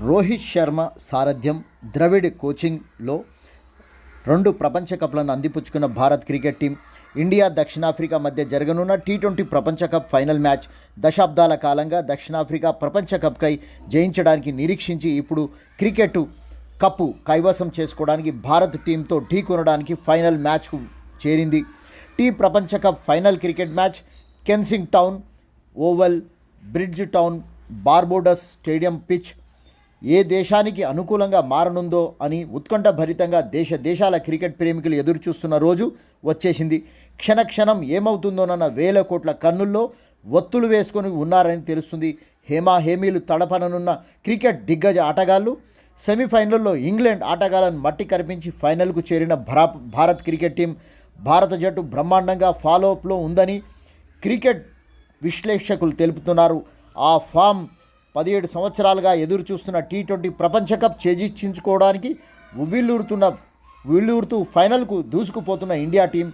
రోహిత్ శర్మ సారథ్యం, ద్రవిడ్ కోచింగ్లో 2 ప్రపంచ కప్లను అందిపుచ్చుకున్న Bharat cricket team India దక్షిణాఫ్రికా మధ్య జరగనున్న టీ20 ప్రపంచ కప్ ఫైనల్ మ్యాచ్ దశాబ్దాల కాలంగా దక్షిణాఫ్రికా ప్రపంచ కప్కై జయించడానికి నిరీక్షించి ఇప్పుడు క్రికెట్ కప్పు కైవసం చేసుకోవడానికి భారత్ టీంతో ఢీకొనడానికి ఫైనల్ మ్యాచ్కు చేరింది. ప్రపంచ cup final cricket match Kensington Oval Bridgetown Barbados stadium pitch ఏ దేశానికి అనుకూలంగా మారనుందో అని ఉత్కంఠభరితంగా దేశాల క్రికెట్ ప్రేమికులు ఎదురుచూస్తున్న రోజు వచ్చేసింది. క్షణక్షణం ఏమవుతుందోనన్న వేల కోట్ల కన్నుల్లో ఒత్తులు వేసుకొని ఉన్నారని తెలుస్తుంది. హేమీలు తడపననున్న క్రికెట్ దిగ్గజ ఆటగాళ్లు సెమీఫైనల్లో ఇంగ్లాండ్ ఆటగాళ్లను మట్టి కరిపించి ఫైనల్కు చేరిన భారత్ క్రికెట్ టీం భారత జట్టు బ్రహ్మాండంగా ఫాలోఅప్లో ఉందని క్రికెట్ విశ్లేషకులు తెలుపుతున్నారు. ఆ ఫామ్ 17 సంవత్సరాలుగా ఎదురు చూస్తున్న టీ20 ప్రపంచ కప్ చేజిక్కించుకోవడానికి ఉవ్విళ్ళూరుతూ ఫైనల్కు దూసుకుపోతున్న ఇండియా టీం